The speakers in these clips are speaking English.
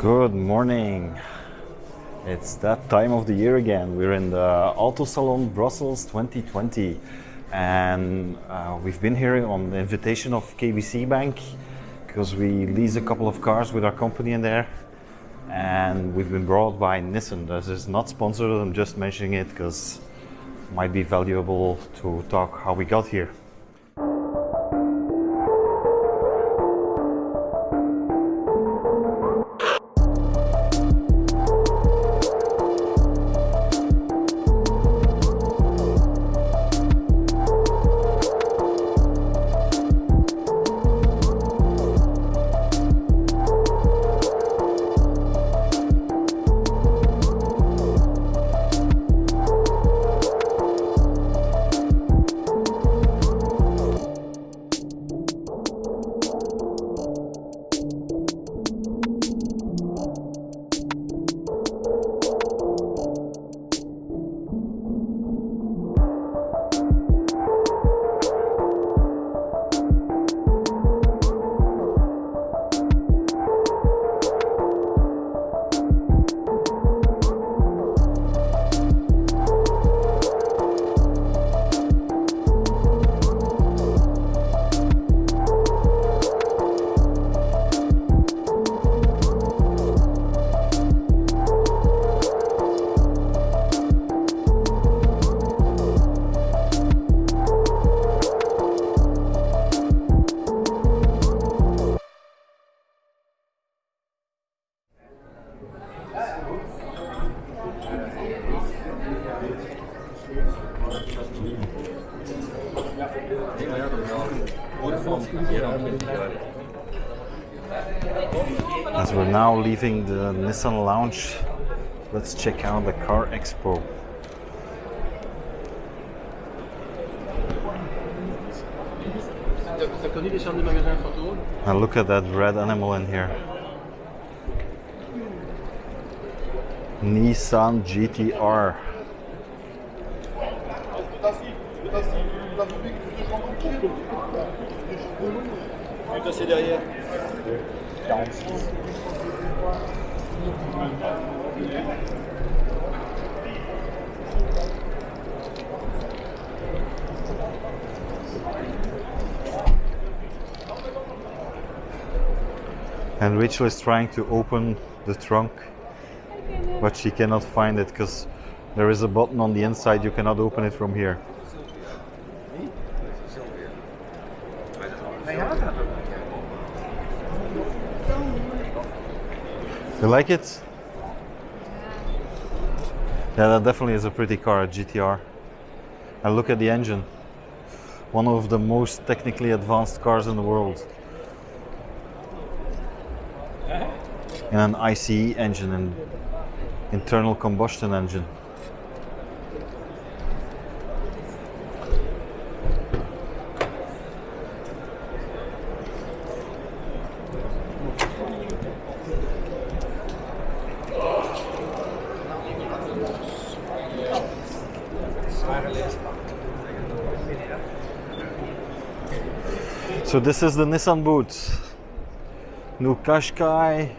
Good morning. It's that time of the year again. We're in the Auto Salon Brussels 2020 and we've been here on the invitation of KBC Bank because we lease a couple of cars with our company in there, and we've been brought by Nissan. This is not sponsored, I'm just mentioning it because it might be valuable to talk how we got here. As we're now leaving the Nissan lounge, let's check out the car Expo. And look at that red animal in here. Nissan GTR. And Rachel is trying to open the trunk, but she cannot find it because there is a button on the inside. You cannot open it from here. You like it? Yeah, that definitely is a pretty car, a GTR. And look at the engine. One of the most technically advanced cars in the world. And an ICE engine, an internal combustion engine. So this is the Nissan booth. New Qashqai.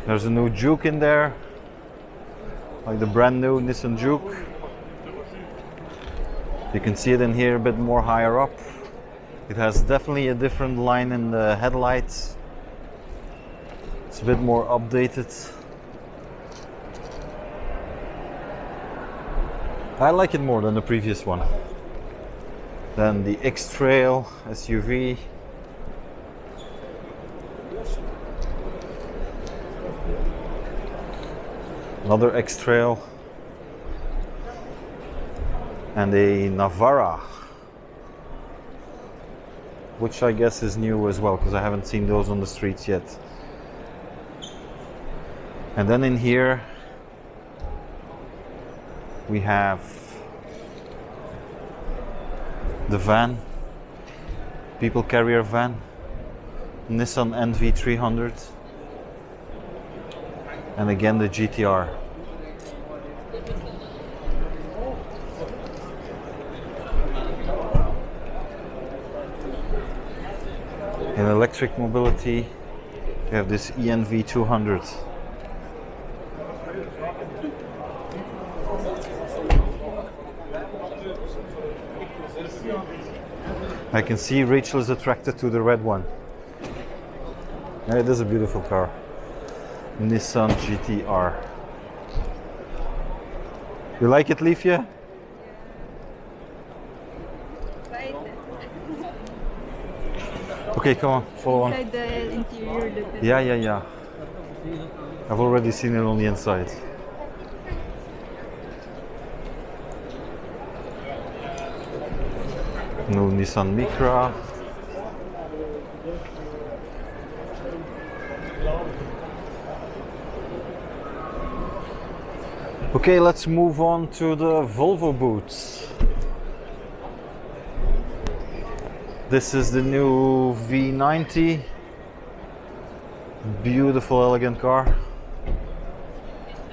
There's a new Juke in there, like the brand new Nissan Juke. You can see it in here a bit more higher up. It has definitely a different line in the headlights. It's a bit more updated. I like it more than the previous one. Then the X-Trail SUV. Another X-Trail. And a Navara, which I guess is new as well because I haven't seen those on the streets yet. And then in here we have the van, people carrier van, Nissan NV300, and again the GTR. In electric mobility, You have this ENV 200. I can see Rachel is attracted to the red one. Yeah, it is a beautiful car. Nissan GT-R. You like it, Liefje? Okay, come on, follow on. Inside the interior, Yeah. I've already seen it on the inside. No Nissan Micra. Okay, let's move on to the Volvo booths. This is the new V90. Beautiful, elegant car.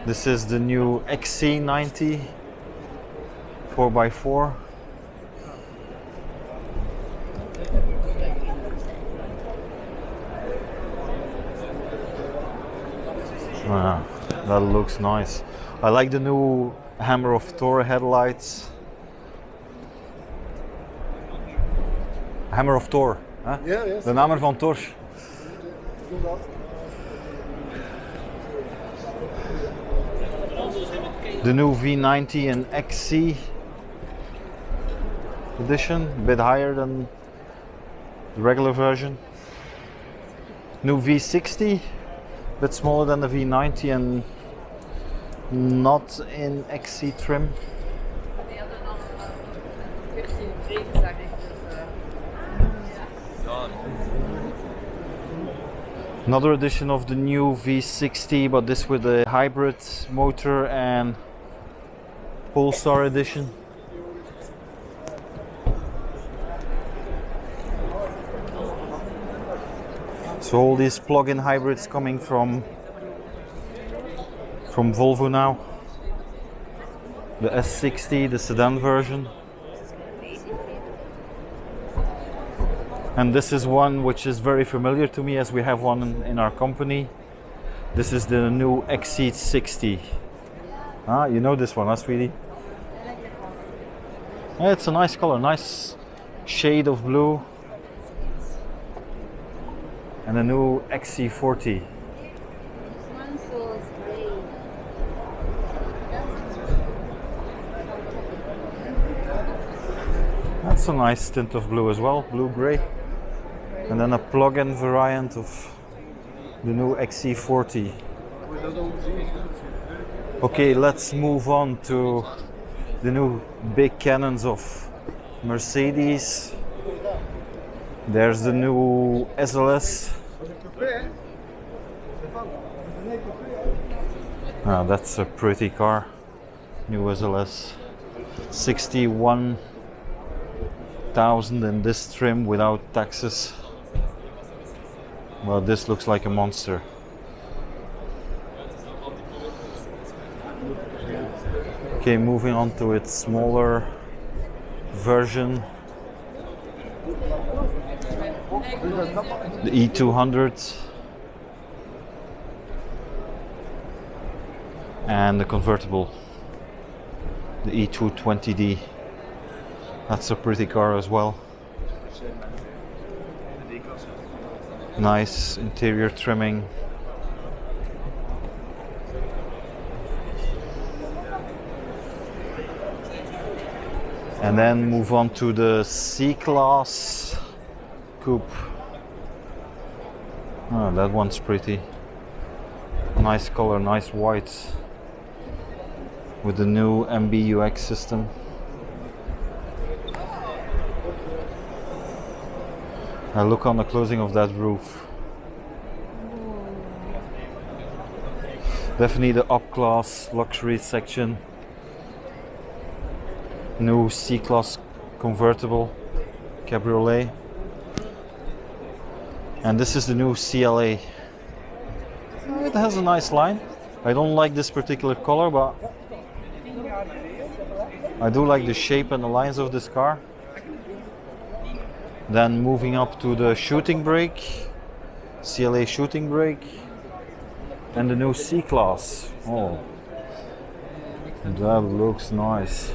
This is the new XC90 4x4. That looks nice. I like the new Hammer of Thor headlights. Hammer of Thor, hè? Ja, ja. De namer van Thor. The new V90 and XC edition, a bit higher than the regular version. New V60, a bit smaller than the V90 and not in XC trim. Another edition of the new V60, but this with a hybrid motor and Polestar edition. So all these plug-in hybrids coming from Volvo now. The S60, the sedan version. And this is one which is very familiar to me as we have one in our company. This is the new XC60. Ah, you know this one, huh, sweetie? Yeah, it's a nice color, nice shade of blue. And a new XC40. That's a nice tint of blue as well, blue-gray. And then a plug-in variant of the new XC40. Okay, let's move on to the new big cannons of Mercedes. There's the new SLS. Ah, that's a pretty car. New SLS. 61,000 in this trim without taxes. Well, this looks like a monster. Okay, moving on to its smaller version. The E200 and the convertible, the E220D. That's a pretty car as well. Nice interior trimming. And then move on to the C-Class coupe. Oh, that one's pretty. Nice color, nice white. With the new MBUX system. Look on the closing of that roof. Definitely the up-class luxury section. New C-Class convertible cabriolet. And this is the new CLA. It has a nice line. I don't like this particular color, but I do like the shape and the lines of this car. Then moving up to the shooting brake. CLA shooting brake, and the new C-Class. Oh, that looks nice.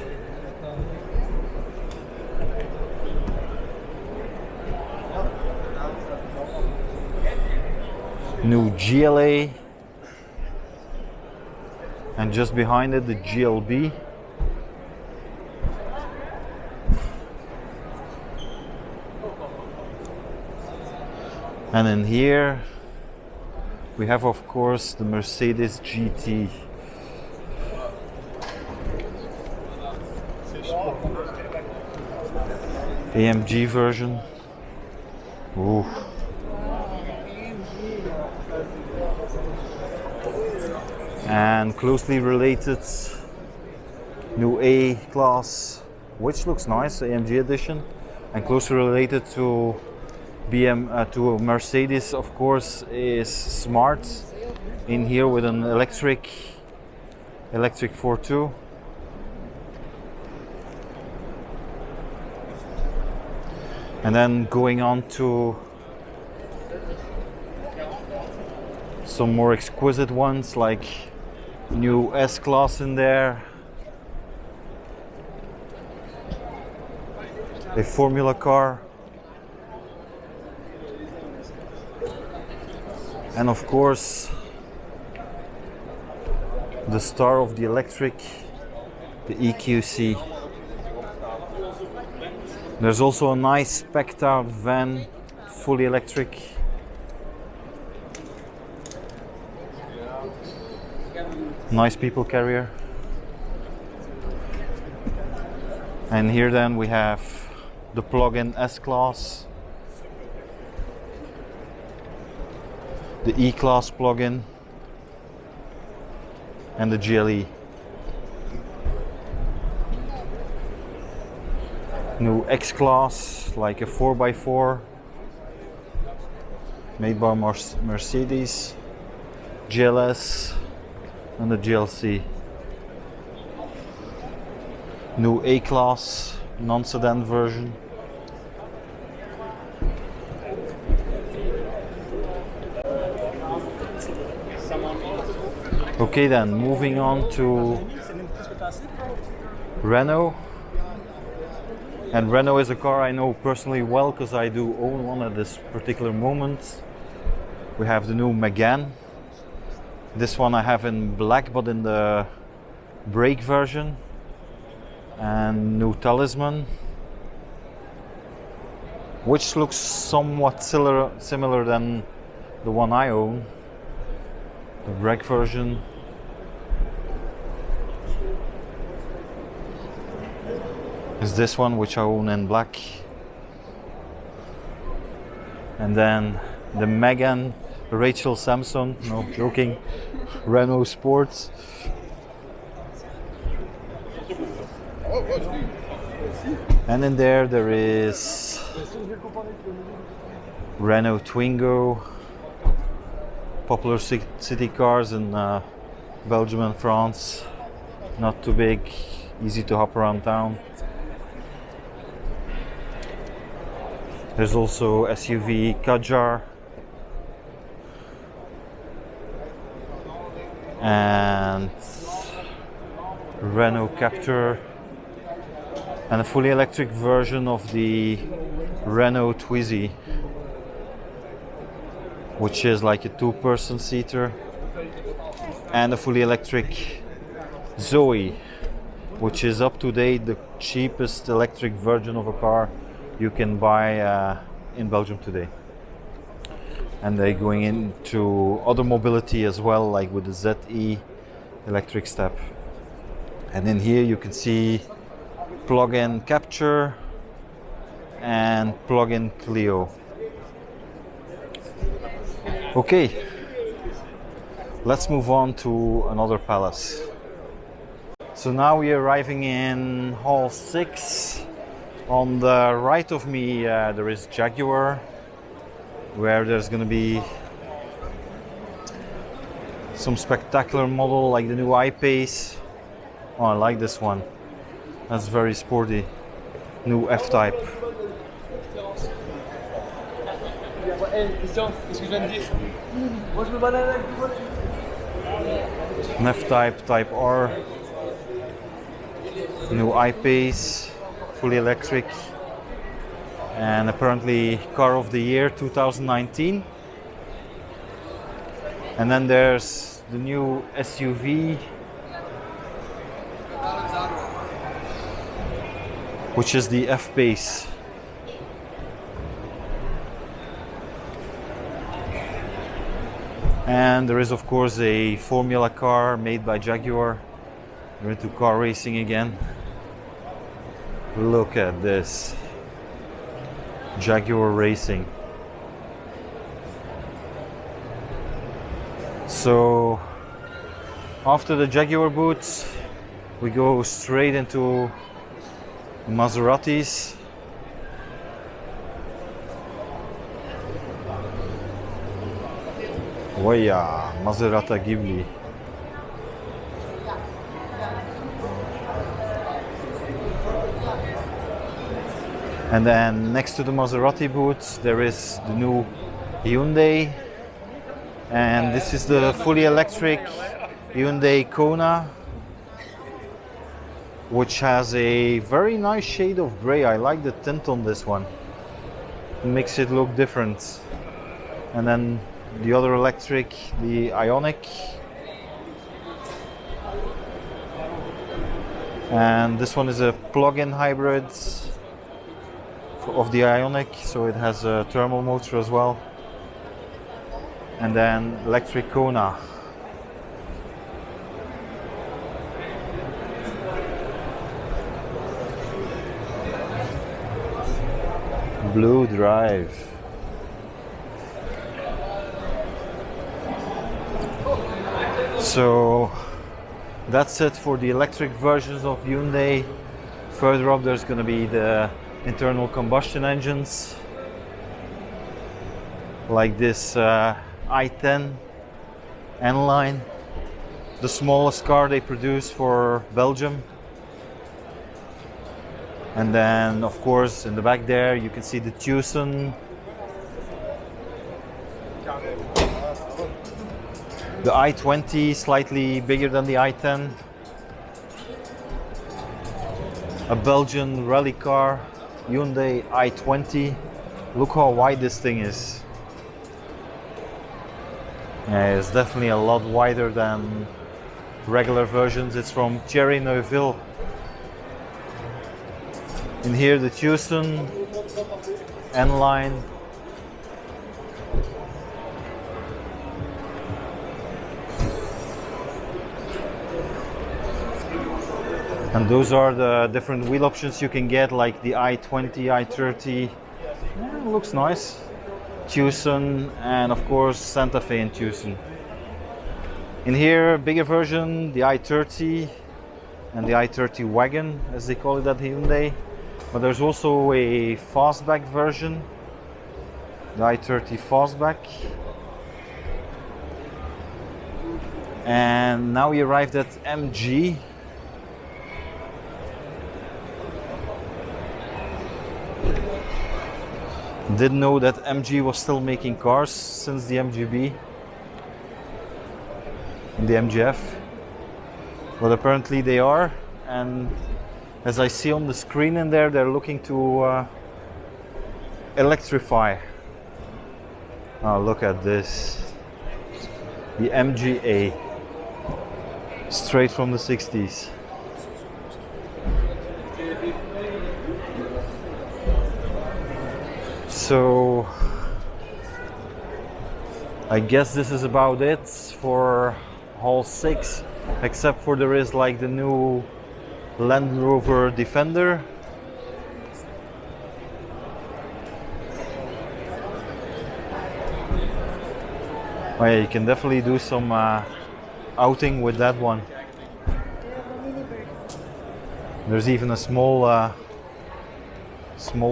New GLA, and just behind it the GLB. And in here we have, of course, the Mercedes GT. AMG version. Ooh. And closely related new A class, which looks nice, AMG edition, and closely related to to Mercedes, of course, is Smart in here with an electric 4.2. And then going on to some more exquisite ones, like new S-Class in there, a Formula car, and of course the star of the electric, the EQC. There's also a nice spec'd-out van, fully electric. Nice people carrier. And here then we have the plug-in S-Class, the E-Class plug-in, and the GLE. New X-Class, like a 4x4 made by Mercedes, GLS, and the GLC. New A-Class non-sedan version. Okay, then moving on to Renault. And Renault is a car I know personally well because I do own one at this particular moment. We have the new Megane. This one I have in black, but in the brake version. And new Talisman, which looks somewhat similar than the one I own, the brake version. Is this one, which I own in black. And then the Megane Rachel Samson, no joking, Renault Sports. And in there is Renault Twingo, popular city cars in Belgium and France. Not too big, easy to hop around town. There's also SUV Kadjar and Renault Captur, and a fully electric version of the Renault Twizy, which is like a two-person seater, and a fully electric Zoe, which is up to date the cheapest electric version of a car you can buy in Belgium today. And they're going into other mobility as well, like with the ZE electric step. And in here you can see plug-in Captur and plug-in Clio. Okay, let's move on to another palace. So now we're arriving in Hall 6. On the right of me there is Jaguar, where there's going to be some spectacular model like the new I-Pace. Oh, I like this one. That's very sporty. New F-Type. Hey, Christian, qu'est-ce que je viens de dire? Moi, je me balade avec tout voiture. F-Type, Type R, new I-Pace, fully electric, and apparently car of the year 2019. And then there's the new SUV, which is the F-Pace. And there is of course a Formula car made by Jaguar. We're into car racing again. Look at this. Jaguar Racing. So after the Jaguar booths, we go straight into Maseratis. Oh yeah, Maserati Ghibli. And then next to the Maserati booth there is the new Hyundai, and this is the fully electric Hyundai Kona, which has a very nice shade of gray. I like the tint on this one. It makes it look different. And then the other electric, the Ioniq. And this one is a plug-in hybrid of the Ioniq, so it has a thermal motor as well. And then electric Kona. Blue Drive. So that's it for the electric versions of Hyundai. Further up there's going to be the internal combustion engines, like this i10 N-Line, the smallest car they produce for Belgium. And then of course in the back there you can see the Tucson, the i20, slightly bigger than the i10, a Belgian rally car, Hyundai i20. Look how wide this thing is. Yeah, it's definitely a lot wider than regular versions. It's from Thierry Neuville. In here the Tucson N-Line. And those are the different wheel options you can get, like the i20, i30. Yeah, looks nice. Tucson, and of course Santa Fe and Tucson. In here, bigger version, the i30 and the i30 wagon, as they call it at Hyundai. But there's also a fastback version, the i30 fastback. And now we arrived at MG. Didn't know that MG was still making cars since the MGB and the MGF, but apparently they are. And as I see on the screen in there, they're looking to electrify. Oh, look at this, the MGA, straight from the 60s. So I guess this is about it for Hall 6, except for there is like the new Land Rover Defender. Oh yeah, you can definitely do some outing with that one. There's even a small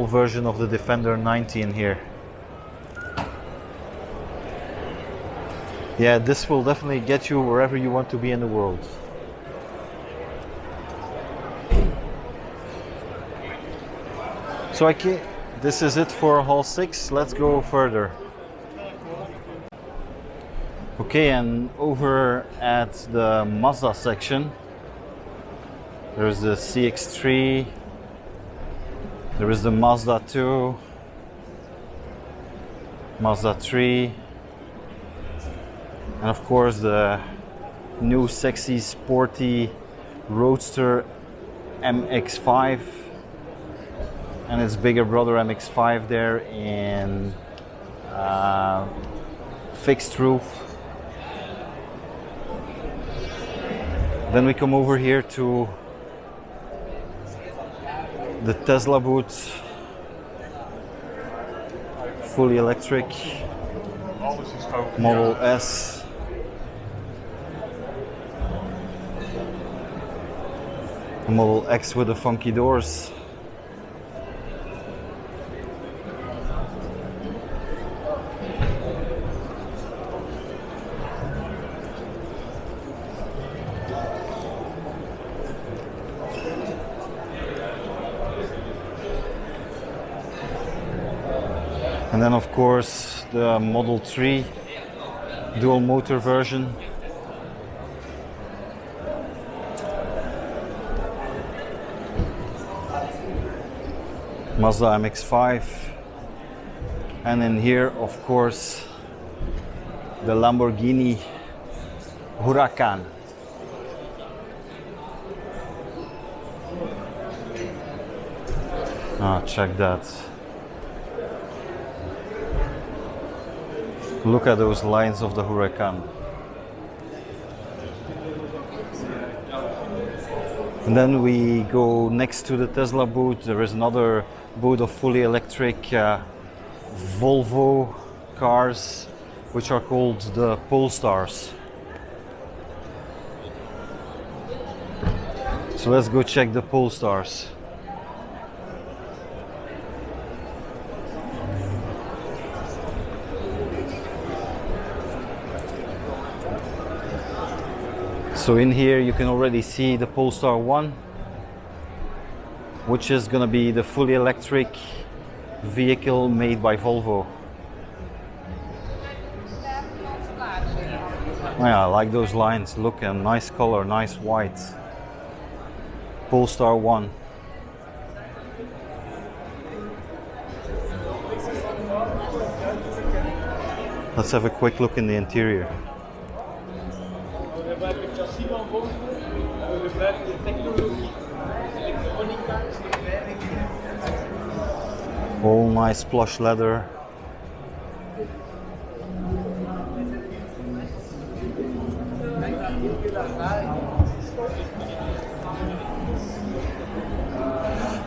version of the Defender 90 in here. Yeah, this will definitely get you wherever you want to be in the world. So this is it for Hall 6. Let's go further. Okay, and over at the Mazda section, there's the CX-3, there is the Mazda 2, Mazda 3, and of course the new sexy sporty Roadster MX-5 and its bigger brother MX-5 there in fixed roof. Then we come over here to the Tesla booth, fully electric Model S. Model X with the funky doors. And then of course the Model 3 dual motor version. Mazda MX-5, and in here of course the Lamborghini Huracan. Ah, check that. Look at those lines of the Huracan. And then we go next to the Tesla booth. There is another booth of fully electric Volvo cars, which are called the Polestars. So let's go check the Polestars. So in here you can already see the Polestar 1, which is going to be the fully electric vehicle made by Volvo. Oh yeah, I like those lines. Look, a nice color, nice white. Polestar 1. Let's have a quick look in the interior. All nice plush leather.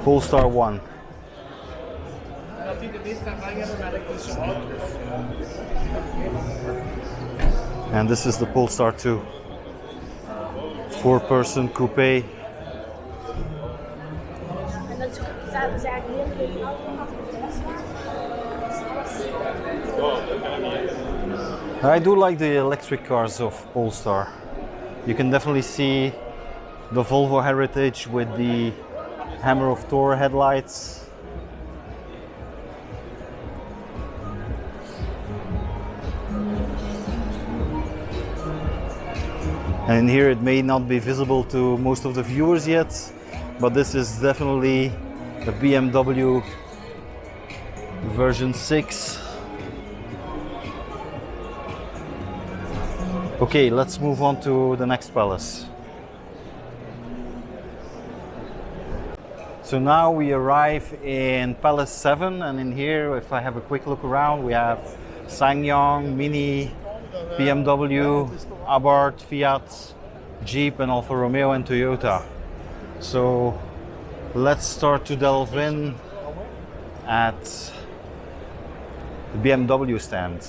Polestar 1. And this is the Polestar 2. 4-person coupe. I do like the electric cars of Polestar. You can definitely see the Volvo heritage with the Hammer of Thor headlights. And here it may not be visible to most of the viewers yet, but this is definitely the BMW version 6. Okay, let's move on to the next palace. So now we arrive in Palace 7, and in here, if I have a quick look around, we have SsangYong, Mini, BMW, Abarth, Fiat, Jeep, and Alfa Romeo and Toyota. So let's start to delve in at the BMW stand.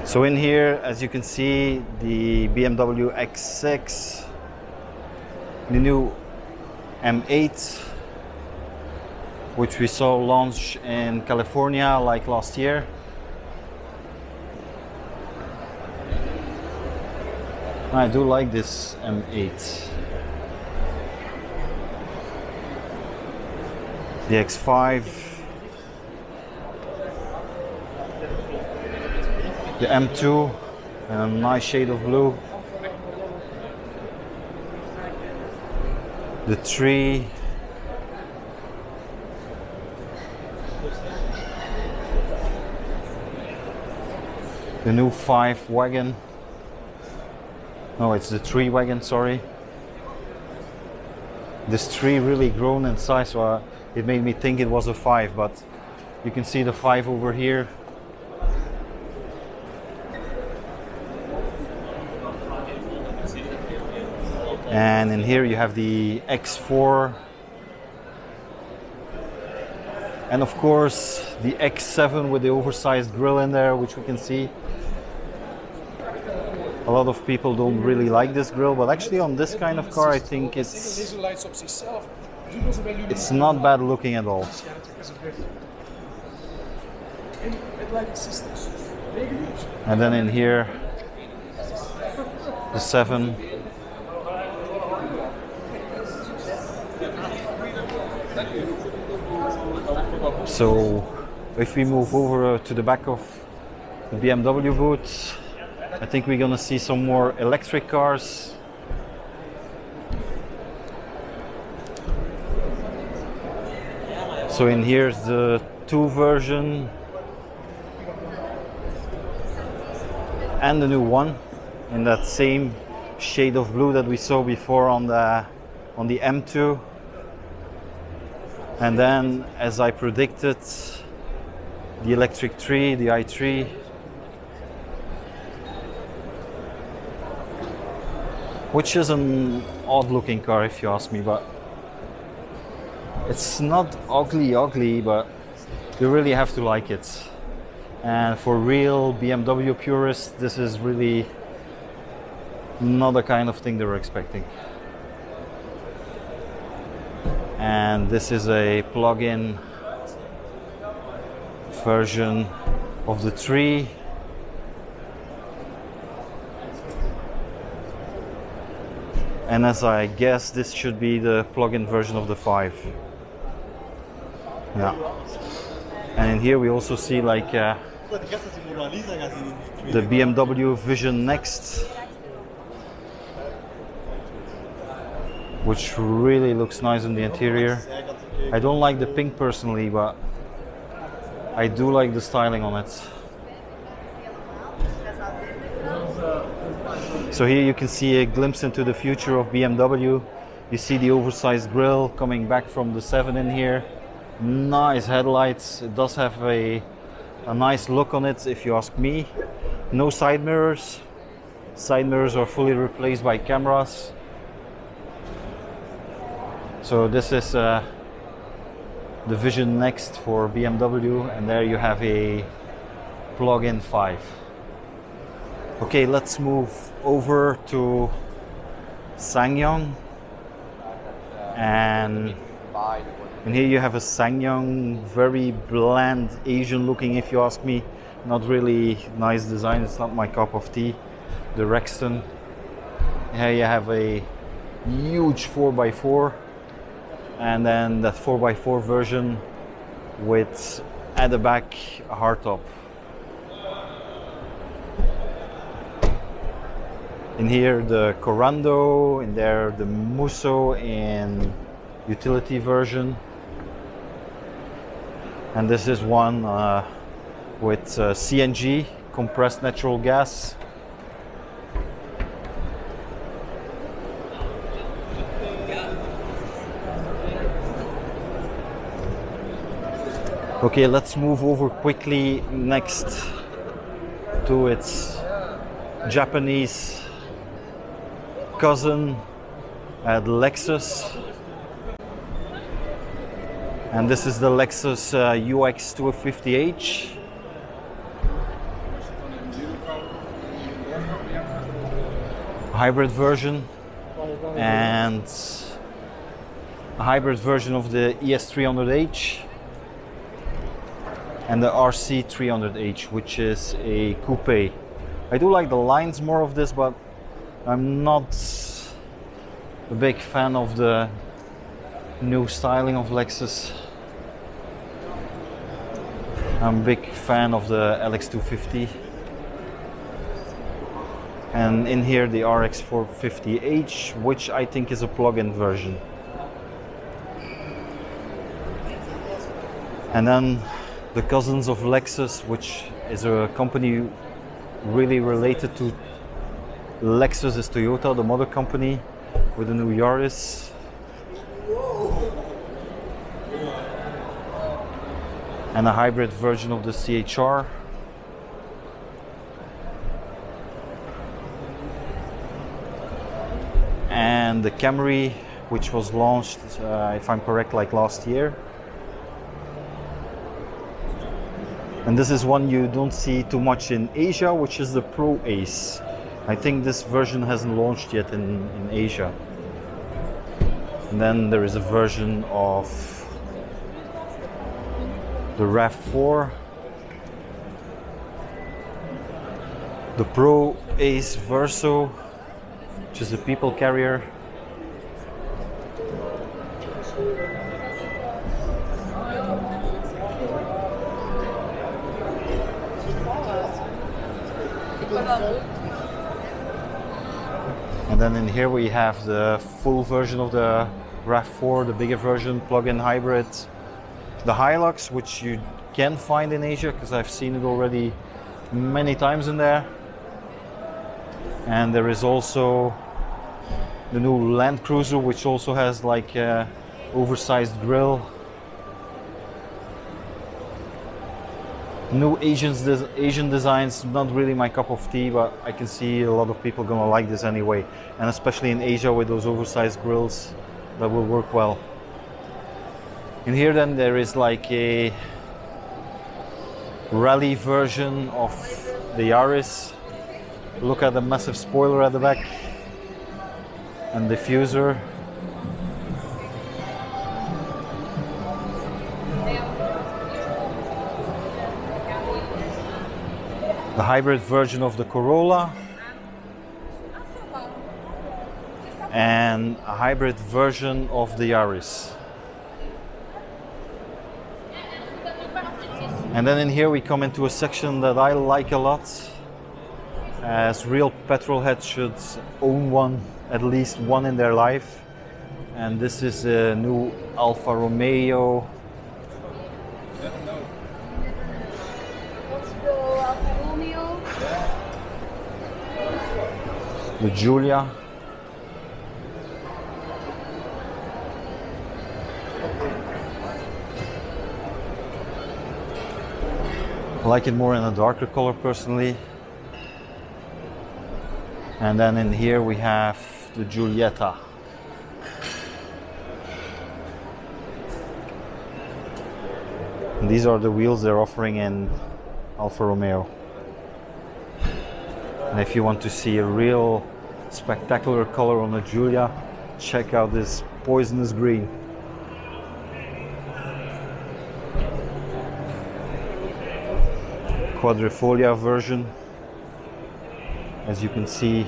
So in here, as you can see, the BMW X6, the new M8, which we saw launch in California like last year. I do like this M8. The X5. The M2 and a nice shade of blue. The 3. The new 5 wagon. No, it's the 3 wagon, sorry. This 3 really grown in size, so it made me think it was a 5, but you can see the 5 over here. And in here you have the X4. And of course the X7 with the oversized grille in there, which we can see. A lot of people don't really like this grille, but actually on this kind of car I think it's not bad looking at all. And then in here the 7. So if we move over to the back of the BMW booth, I think we're gonna see some more electric cars. So in here's the 2 version and the new 1 in that same shade of blue that we saw before on the M2. And then, as I predicted, the electric 3, the i3. Which is an odd looking car if you ask me, but it's not ugly, but you really have to like it. And for real BMW purists, this is really not the kind of thing they were expecting. And this is a plug-in version of the 3. And as I guess, this should be the plug-in version of the 5. Yeah. And in here we also see like the BMW Vision Next, which really looks nice in the interior. I don't like the pink personally, but I do like the styling on it. So here you can see a glimpse into the future of BMW. You see the oversized grille coming back from the 7 in here. Nice headlights. It does have a nice look on it if you ask me. No side mirrors. Side mirrors are fully replaced by cameras. So this is the Vision Next for BMW, and there you have a plug-in 5. Okay, let's move over to SsangYong, and here you have a SsangYong, very bland Asian looking if you ask me. Not really nice design, it's not my cup of tea. The Rexton. Here you have a huge 4x4. And then that 4x4 version with at the back a hardtop. In here the Corando, in there the Musso in utility version. And this is one with CNG, compressed natural gas. Okay, let's move over quickly next to its Japanese cousin at Lexus. And this is the Lexus UX 250h. Hybrid version, and a hybrid version of the ES300h. And the RC300h, which is a coupe. I do like the lines more of this, but I'm not a big fan of the new styling of Lexus. I'm a big fan of the LX250. And in here the RX 450h, which I think is a plug-in version. And then the cousins of Lexus, which is a company really related to Lexus, is Toyota, the mother company, with the new Yaris. And a hybrid version of the CHR. And the Camry, which was launched, if I'm correct, like last year. And this is one you don't see too much in Asia, which is the Pro Ace. I think this version hasn't launched yet in Asia. And then there is a version of the RAV4, the Pro Ace Verso, which is a people carrier. And then in here we have the full version of the RAV4, the bigger version, plug-in hybrid. The Hilux, which you can find in Asia, because I've seen it already many times in there. And there is also the new Land Cruiser, which also has like a oversized grille. New Asian designs, not really my cup of tea, but I can see a lot of people gonna like this anyway. And especially in Asia with those oversized grills, that will work well. In here then there is like a rally version of the Yaris. Look at the massive spoiler at the back and diffuser. The hybrid version of the Corolla and a hybrid version of the Yaris. And then in here we come into a section that I like a lot, as real petrol heads should own one, at least one in their life. And this is a new Alfa Romeo. The Giulia. I like it more in a darker color personally. And then in here we have the Giulietta. And these are the wheels they're offering in Alfa Romeo. And if you want to see a real spectacular color on a Giulia, check out this poisonous green. Quadrifolia version, as you can see.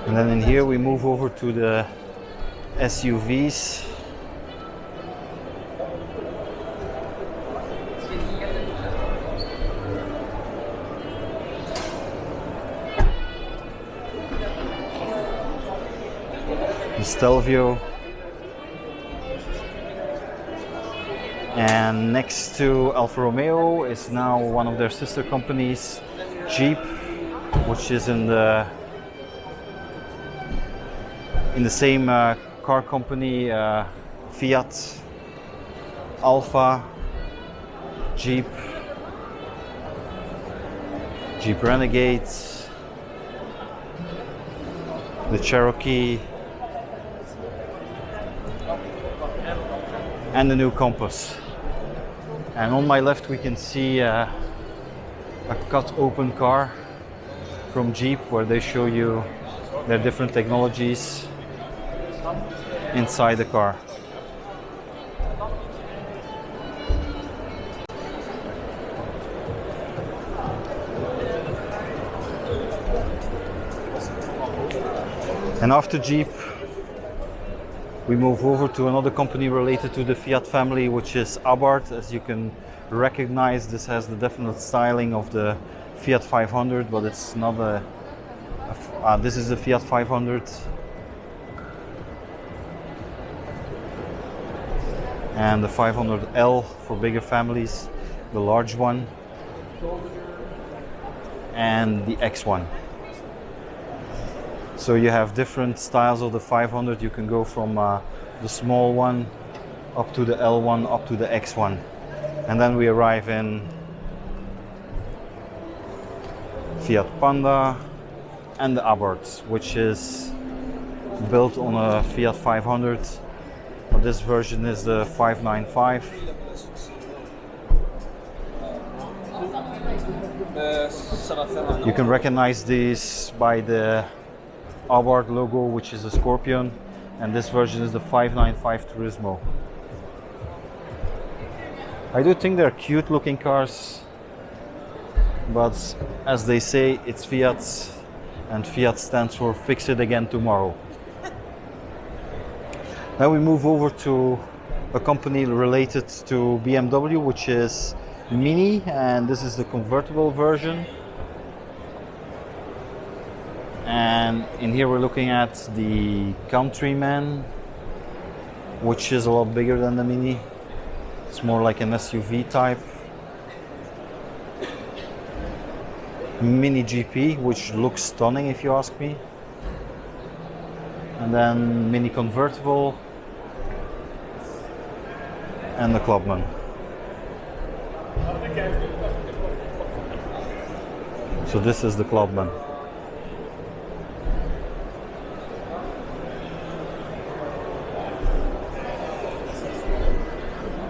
And then in here we move over to the SUVs. The Stelvio. And next to Alfa Romeo is now one of their sister companies, Jeep, which is in the same car company, Fiat, Alfa, Jeep, Jeep Renegade, the Cherokee, and the new Compass. And on my left we can see a cut open car from Jeep, where they show you their different technologies inside the car. And after Jeep, we move over to another company related to the Fiat family, which is Abarth. As you can recognize, this has the definite styling of the Fiat 500, but it's not this is the Fiat 500. And the 500L for bigger families, the large one, and the X1. So you have different styles of the 500. You can go from the small one up to the L1 up to the X1. And then we arrive in Fiat Panda and the Abarth, which is built on a Fiat 500. But this version is the 595. You can recognize these by the Abarth logo, which is a scorpion, and this version is the 595 Turismo. I do think they're cute looking cars, but as they say, it's Fiat, and Fiat stands for fix it again tomorrow. Now we move over to a company related to BMW, which is Mini, and this is the convertible version. And in here we're looking at the Countryman, which is a lot bigger than the Mini. It's more like an SUV type. Mini GP, which looks stunning if you ask me. And then Mini convertible and the Clubman. So this is the Clubman.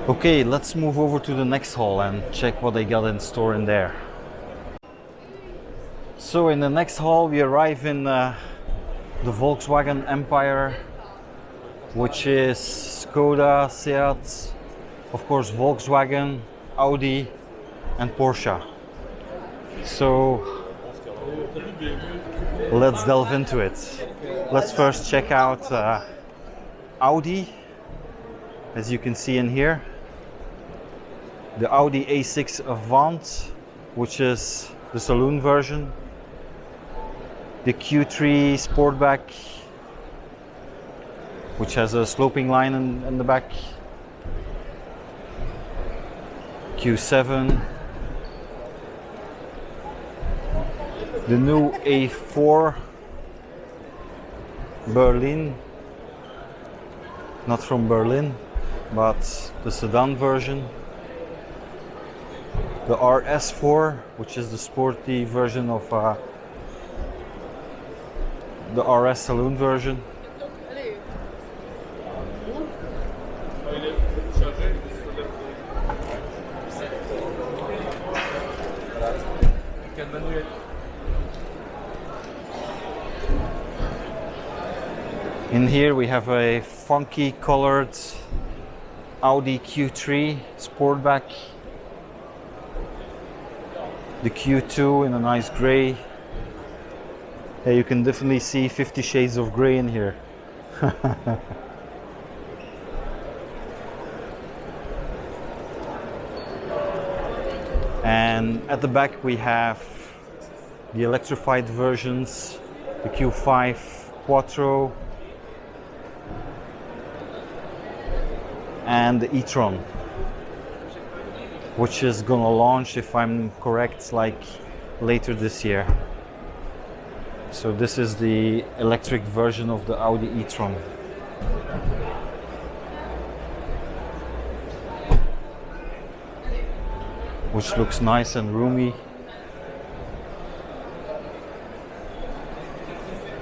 Okay, let's move over to the next hall and check what they got in store in there. So in the next hall we arrive in the Volkswagen Empire, which is Skoda, Seat, of course Volkswagen, Audi and Porsche. So let's delve into it. Let's first check out Audi. As you can see in here, the Audi A6 Avant, which is the saloon version, the Q3 Sportback, which has a sloping line in the back, Q7, the new A4 Berlin, not from Berlin, but the sedan version, the RS4, which is the sporty version of the RS saloon version, in here we have a funky colored Audi Q3 Sportback, the Q2 in a nice grey. Yeah, you can definitely see 50 shades of grey in here. And at the back we have the electrified versions, the Q5 Quattro and the e-tron, which is gonna launch, if I'm correct, like later this year. So this is the electric version of the Audi e-tron. Which looks nice and roomy.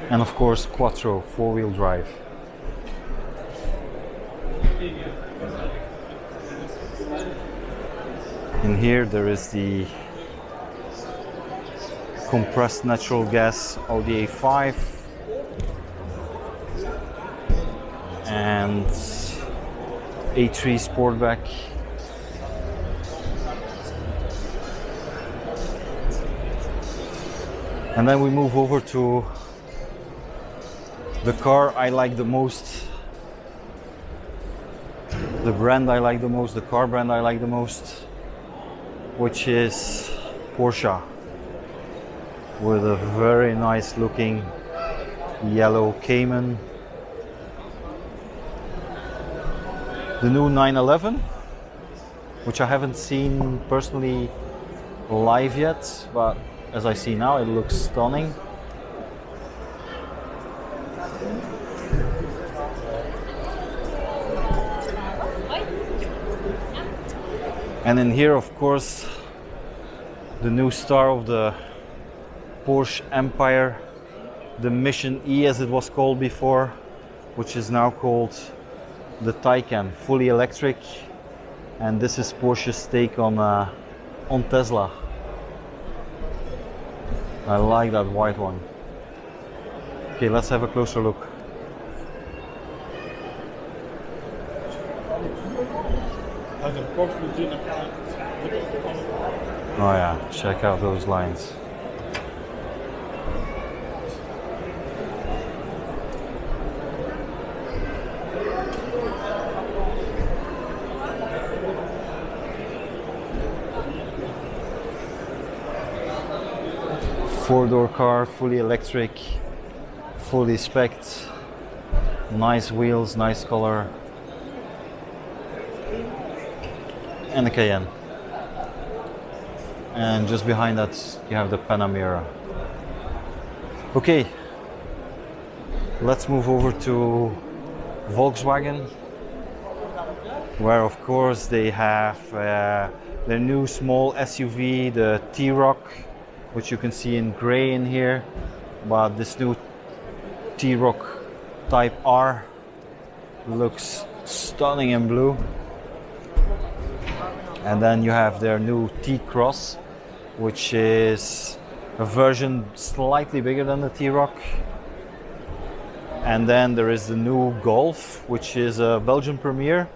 And of course Quattro, four-wheel drive. In here there is the compressed natural gas Audi A5 and A3 Sportback. And then we move over to The car I like the most, the brand I like the most, the car brand I like the most, which is Porsche, with a very nice looking yellow Cayman. The new 911, which I haven't seen personally live yet, but as I see now, it looks stunning. And in here, of course, the new star of the Porsche Empire, the Mission E as it was called before, which is now called the Taycan, fully electric. And this is Porsche's take on Tesla. I like that white one. Okay, let's have a closer look. Oh yeah, check out those lines. Four-door car, fully electric, fully spec'd, nice wheels, nice color, and a Cayenne. And just behind that you have the Panamera. Okay, let's move over to Volkswagen, where of course they have their new small SUV, the T-Roc, which you can see in gray in here, but this new T-Roc Type R looks stunning in blue. And then you have their new T-Cross, which is a version slightly bigger than the T-Roc. And then there is the new Golf, which is a Belgian premiere.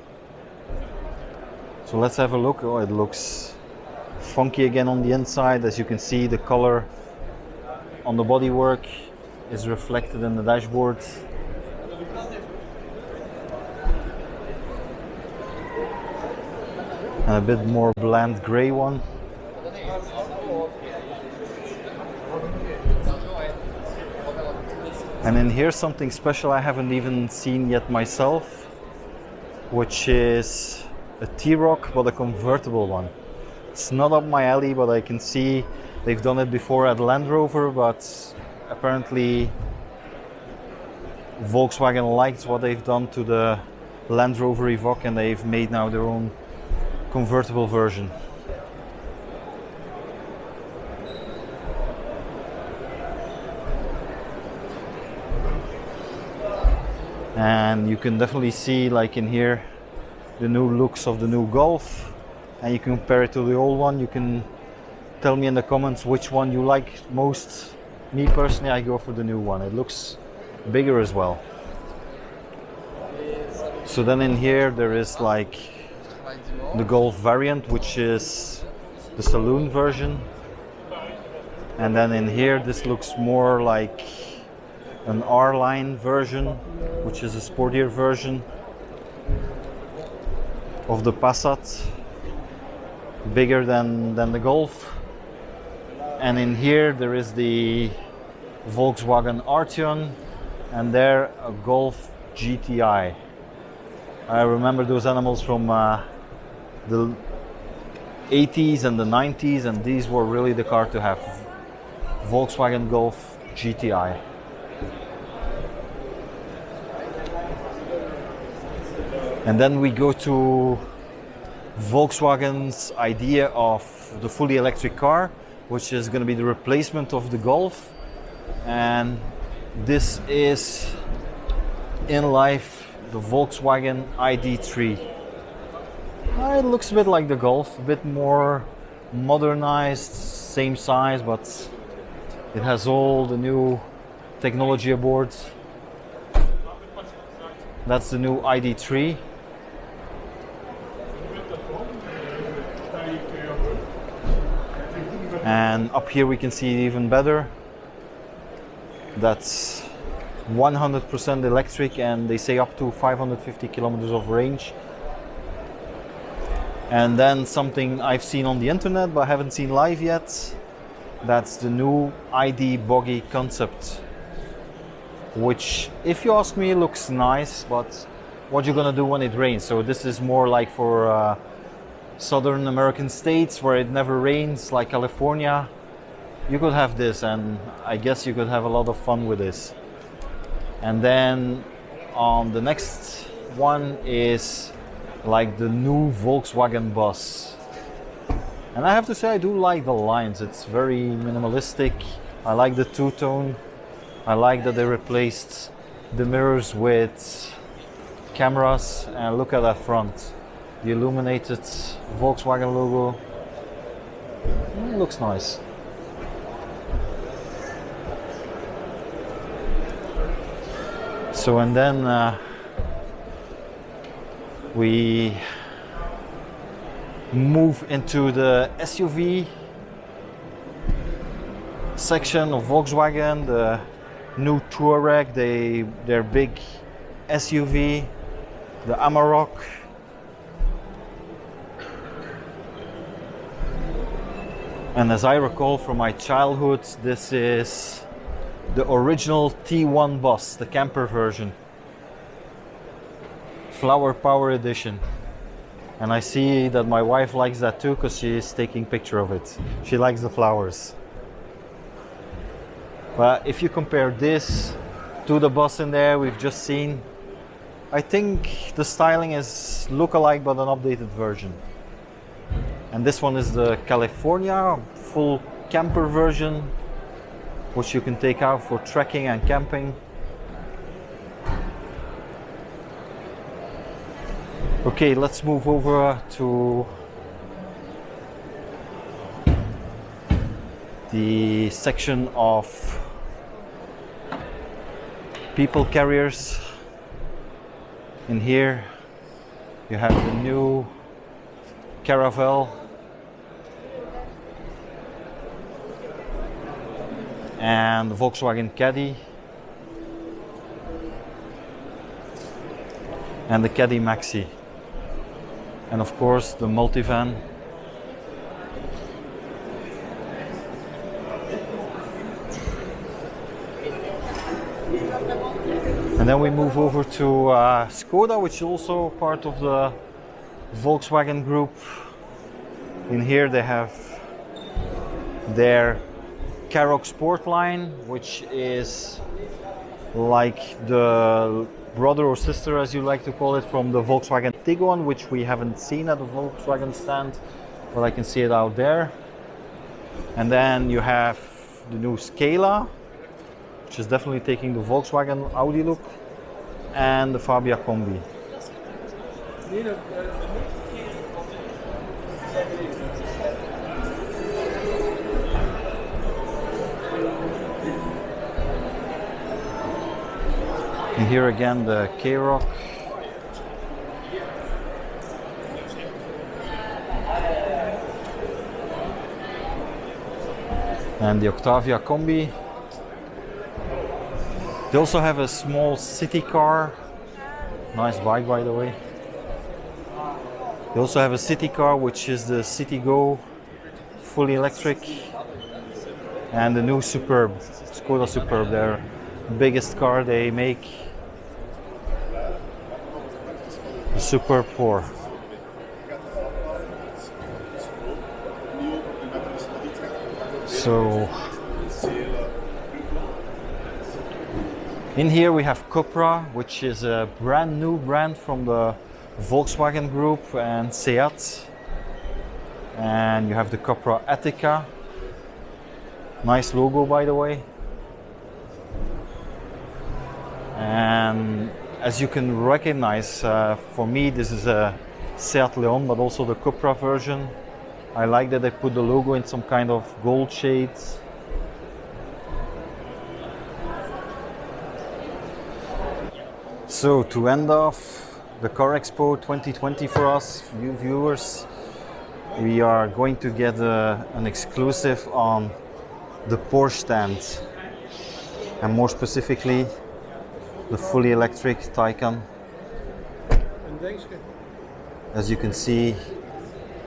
So let's have a look. Oh, it looks funky again on the inside. As you can see, the color on the bodywork is reflected in the dashboard. And a bit more bland gray one. And in here something special I haven't even seen yet myself, which is a T-Roc but a convertible one. It's not up my alley, but I can see they've done it before at Land Rover, but apparently Volkswagen liked what they've done to the Land Rover Evoque and they've made now their own convertible version. And you can definitely see, like in here, the new looks of the new Golf, and you can compare it to the old one. You can tell me in the comments which one you like most. Me personally, I go for the new one. It looks bigger as well. So then in here there is like the Golf variant, which is the saloon version, and then in here this looks more like an R-Line version, which is a sportier version of the Passat, bigger than the Golf. And in here there is the Volkswagen Arteon, and there a Golf GTI. I remember those animals from the 80s and the 90s, and these were really the car to have. Volkswagen Golf GTI. And then we go to Volkswagen's idea of the fully electric car, which is going to be the replacement of the Golf. And this is in life the Volkswagen ID.3. It looks a bit like the Golf, a bit more modernized, same size, but it has all the new technology aboard. That's the new ID.3. And up here we can see it even better. That's 100% electric, and they say up to 550 kilometers of range. And then something I've seen on the internet but haven't seen live yet, that's the new ID buggy concept, which, if you ask me, looks nice, but what you're gonna do when it rains? So this is more like for southern American states where it never rains, like California. You could have this, and I guess you could have a lot of fun with this. And then on the next one is like the new Volkswagen bus. And I have to say, I do like the lines. It's very minimalistic. I like the two-tone. I like that they replaced the mirrors with cameras. And look at that front. The illuminated Volkswagen logo. It looks nice. So, and then we move into the SUV section of Volkswagen, the new Touareg, their big SUV, the Amarok. And as I recall from my childhood, this is the original T1 bus, the camper version. Flower Power Edition. And I see that my wife likes that too, because she is taking picture of it. She likes the flowers. But if you compare this to the bus in there we've just seen, I think the styling is look-alike but an updated version. And this one is the California full camper version, which you can take out for trekking and camping. Okay, let's move over to the section of people carriers. In here you have the new Caravelle and the Volkswagen Caddy and the Caddy Maxi, and of course the multivan. And then we move over to Skoda, which is also part of the Volkswagen group. In here they have their Karoq Sport line, which is like the brother or sister, as you like to call it, from the Volkswagen Tiguan, which we haven't seen at the Volkswagen stand, but I can see it out there. And then you have the new Scala, which is definitely taking the Volkswagen Audi look, and the Fabia Combi. And here again the Karoq. And the Octavia Combi. They also have a small city car. Nice bike, by the way. They also have a city car, which is the Citigo, fully electric. And the new Superb, Skoda Superb, their biggest car they make. The Superb 4. So in here we have Cupra, which is a brand new brand from the Volkswagen Group and Seat. And you have the Cupra Ateca. Nice logo, by the way. And as you can recognize, for me this is a Seat Leon, but also the Cupra version. I like that they put the logo in some kind of gold shades. So to end off the Car Expo 2020 for us, you viewers, we are going to get an exclusive on the Porsche stand, and more specifically the fully electric Taycan. As you can see,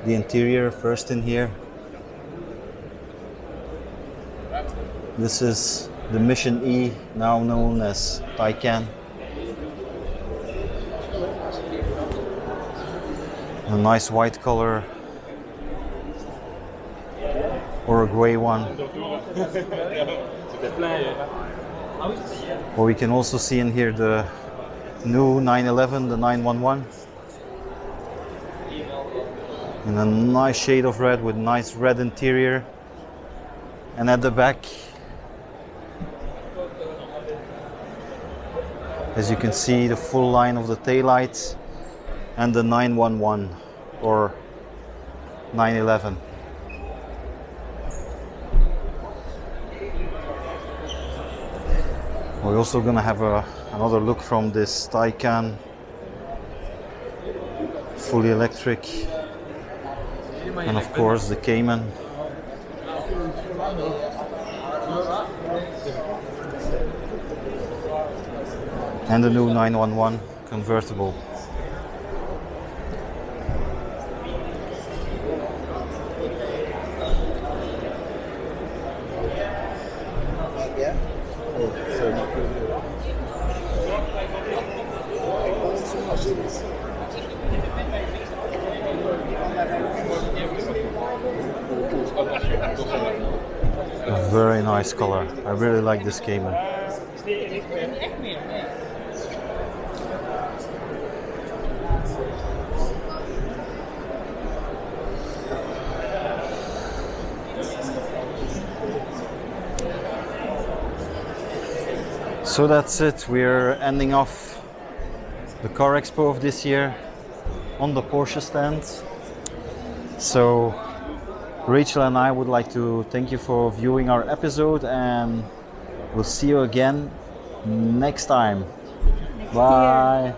the interior first in here. This is the Mission E, now known as Taycan. A nice white color or a gray one. Or we can also see in here the new 911, the 911. In a nice shade of red with nice red interior. And at the back, as you can see, the full line of the taillights and the 911 or 911. We're also gonna have another look from this Taycan, fully electric, and of course the Cayman. And the new 911 convertible. A very nice color. I really like this Cayman. So that's it. We're ending off the car expo of this year on the Porsche stand. So Rachel and I would like to thank you for viewing our episode, and we'll see you again next time. Bye.